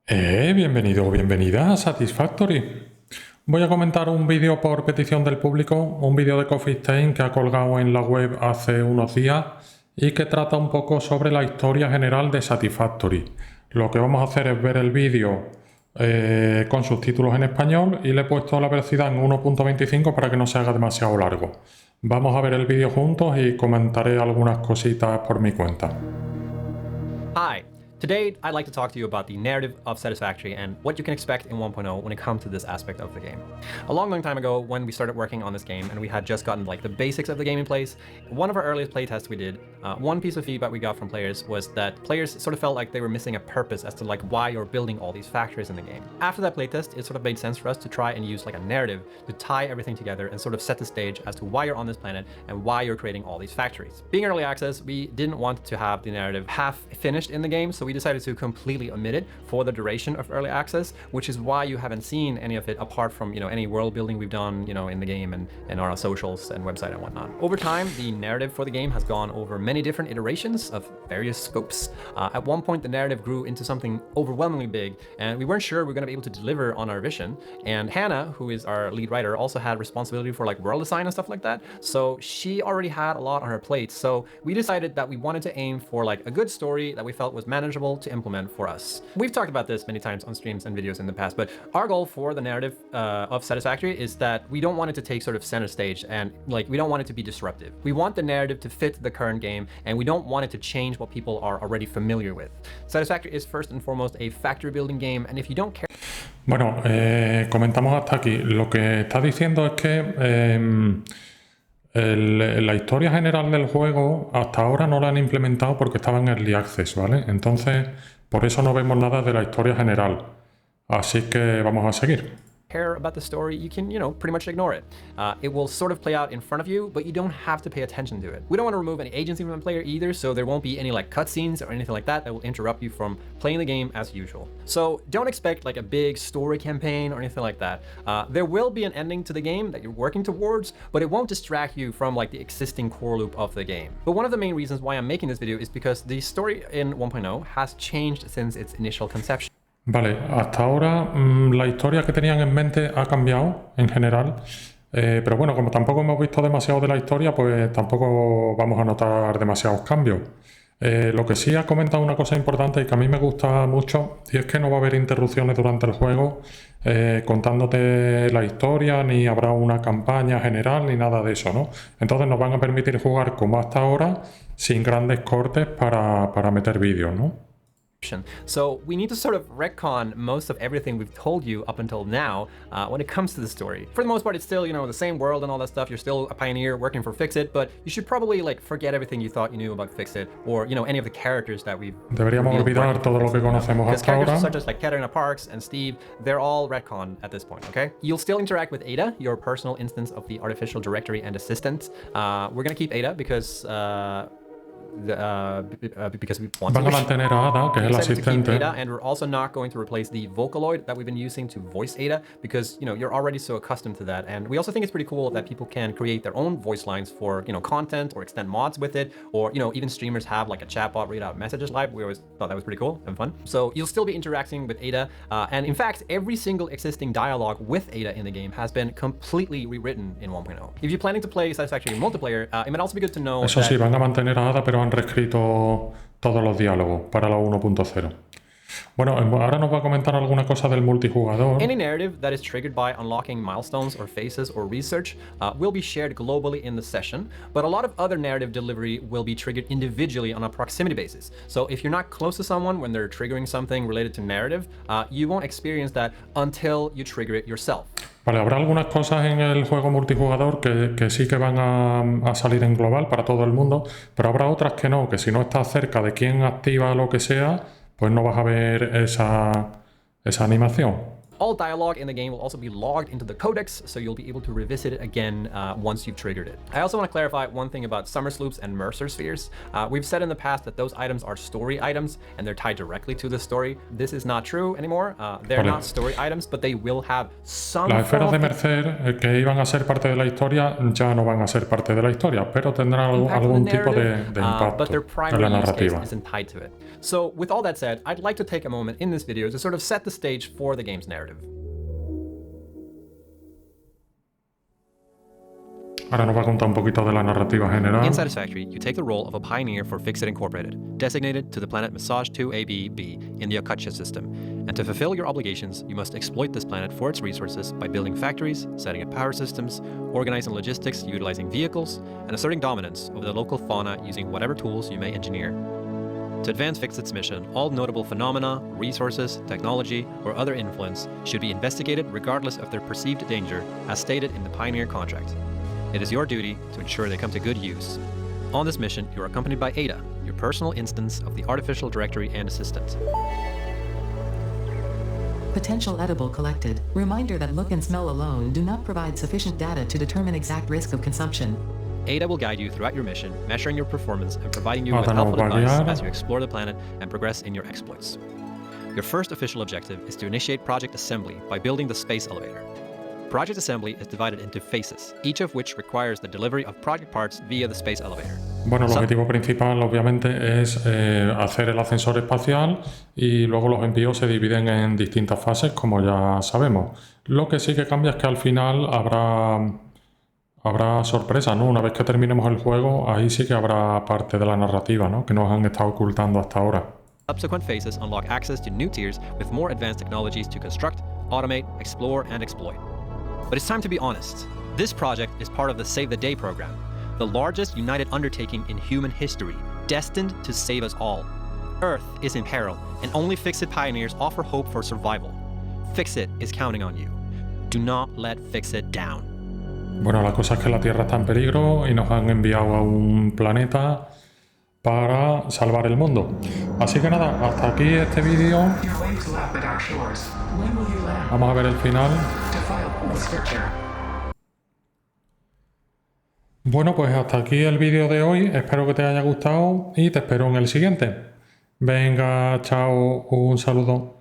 Bienvenido o bienvenida a Satisfactory. Voy a comentar un vídeo por petición del público, un vídeo de Coffee Stain que ha colgado en la web hace unos días y que trata un poco sobre la historia general de Satisfactory. Lo que vamos a hacer es ver el vídeo con subtítulos en español y le he puesto la velocidad en 1.25 para que no se haga demasiado largo. Vamos a ver el vídeo juntos y comentaré algunas cositas por mi cuenta. Hi, today I'd like to talk to you about the narrative of Satisfactory and what you can expect in 1.0 when it comes to this aspect of the game. A long time ago, when we started working on this game and we had just gotten like the basics of the game in place, one of our earliest playtests we did, one piece of feedback we got from players was that players sort of felt like they were missing a purpose as to like why you're building all these factories in the game. After that playtest, it sort of made sense for us to try and use like a narrative to tie everything together and sort of set the stage as to why you're on this planet and why you're creating all these factories. Being early access, we didn't want to have the narrative half finished in the game, so we decided to completely omit it for the duration of early access, which is why you haven't seen any of it apart from, any world building we've done, in the game and our socials and website and whatnot. Over time, the narrative for the game has gone over many different iterations of various scopes. At one point, the narrative grew into something overwhelmingly big, and we weren't sure we were going to be able to deliver on our vision. And Hannah, who is our lead writer, also had responsibility for like world design and stuff like that. So she already had a lot on her plate. So we decided that we wanted to aim for like a good story that we felt was manageable to implement for us. We've talked about this many times on streams and videos in the past, but our goal for the narrative of Satisfactory is that we don't want it to take sort of center stage and like we don't want it to be disruptive. We want the narrative to fit the current game and we don't want it to change what people are already familiar with. Satisfactory is first and foremost a factory building game, and if you don't care... Bueno, comentamos hasta aquí. Lo que está diciendo es que la historia general del juego hasta ahora no la han implementado porque estaba en Early Access, ¿vale? Entonces, por eso no vemos nada de la historia general. Así que vamos a seguir. Care about the story, you can, pretty much ignore it. It will sort of play out in front of you, but you don't have to pay attention to it. We don't want to remove any agency from the player either, so there won't be any like cutscenes or anything like that that will interrupt you from playing the game as usual. So don't expect like a big story campaign or anything like that. There will be an ending to the game that you're working towards, but it won't distract you from like the existing core loop of the game. But one of the main reasons why I'm making this video is because the story in 1.0 has changed since its initial conception. Vale, hasta ahora la historia que tenían en mente ha cambiado en general, pero bueno, como tampoco hemos visto demasiado de la historia, pues tampoco vamos a notar demasiados cambios. Lo que sí ha comentado una cosa importante y que a mí me gusta mucho, y es que no va a haber interrupciones durante el juego contándote la historia, ni habrá una campaña general, ni nada de eso, ¿no? Entonces nos van a permitir jugar como hasta ahora, sin grandes cortes para meter vídeos, ¿no? So we need to sort of retcon most of everything we've told you up until now when it comes to the story. For the most part, it's still, the same world and all that stuff. You're still a pioneer working for Fixit, but you should probably like forget everything you thought you knew about Fixit or, any of the characters that we've... Deberíamos olvidar todo lo que conocemos hasta ahora. Characters such as like Katarina Parks and Steve, they're all retconned at this point, okay? You'll still interact with Ada, your personal instance of the artificial directory and assistant. We're gonna keep Ada because we want Van a mantener a Ada, que es el asistente. Ada, and we're also not going to replace the Vocaloid that we've been using to voice Ada because, you're already so accustomed to that. And we also think it's pretty cool that people can create their own voice lines for, content or extend mods with it. Or, even streamers have like a chatbot read out messages live. We always thought that was pretty cool and fun. So you'll still be interacting with Ada. And in fact, every single existing dialogue with Ada in the game has been completely rewritten in 1.0. If you're planning to play Satisfactory in multiplayer, it might also be good to know Eso sí, van a mantener a Ada, pero han reescrito todos los diálogos para la 1.0. Bueno, ahora nos va a comentar alguna cosa del multijugador. Any narrative that is triggered by unlocking milestones or phases or research will be shared globally in the session, but a lot of other narrative delivery will be triggered individually on a proximity basis. So if you're not close to someone when they're triggering something related to narrative, you won't experience that until you trigger it yourself. Vale, habrá algunas cosas en el juego multijugador que sí que van a salir en global para todo el mundo, pero habrá otras que no, que si no estás cerca de quien activa lo que sea, pues no vas a ver esa animación. All dialogue in the game will also be logged into the codex, so you'll be able to revisit it again once you've triggered it. I also want to clarify one thing about summer sloops and Mercer spheres. We've said in the past that those items are story items and they're tied directly to the story. This is not true anymore. They're not story items, but they will have some. Las esferas de Mercer que iban a ser parte de la historia ya no van a ser parte de la historia, pero tendrán algún tipo de impacto but their en primary la use case narrativa. isn't tied to it. So with all that said, I'd like to take a moment in this video to sort of set the stage for the game's narrative. Ahora nos va a contar un poquito de la narrativa general. In Satisfactory, you take the role of a pioneer for Fixit Incorporated, designated to the planet Massage 2AB-B in the Akasha system. And to fulfill your obligations, you must exploit this planet for its resources by building factories, setting up power systems, organizing logistics utilizing vehicles, and asserting dominance over the local fauna using whatever tools you may engineer. To advance Fixit's mission, all notable phenomena, resources, technology, or other influence should be investigated regardless of their perceived danger, as stated in the Pioneer contract. It is your duty to ensure they come to good use. On this mission, you are accompanied by Ada, your personal instance of the artificial directory and assistant. Potential edible collected. Reminder that look and smell alone do not provide sufficient data to determine exact risk of consumption. Ada will guide you throughout your mission, measuring your performance and providing you with helpful advice as you explore the planet and progress in your exploits. Your first official objective is to initiate Project Assembly by building the space elevator. Project Assembly is divided into phases, each of which requires the delivery of project parts via the space elevator. Bueno, el objetivo principal obviamente es hacer el ascensor espacial y luego los envíos se dividen en distintas fases, como ya sabemos. Lo que sí que cambia es que al final habrá sorpresa, ¿no? Una vez que terminemos el juego, ahí sí que habrá parte de la narrativa, ¿no? Que nos han estado ocultando hasta ahora. Subsequent phases unlock access to new tiers with more advanced technologies to construct, automate, explore, and exploit. But it's time to be honest. This project is part of the Save the Day program, the largest united undertaking in human history, destined to save us all. Earth is in peril, and only Fixit pioneers offer hope for survival. Fixit is counting on you. Do not let Fixit down. Bueno, la cosa es que la Tierra está en peligro y nos han enviado a un planeta para salvar el mundo. Así que nada, hasta aquí este vídeo. Vamos a ver el final. Bueno, pues hasta aquí el vídeo de hoy. Espero que te haya gustado y te espero en el siguiente. Venga, chao, un saludo.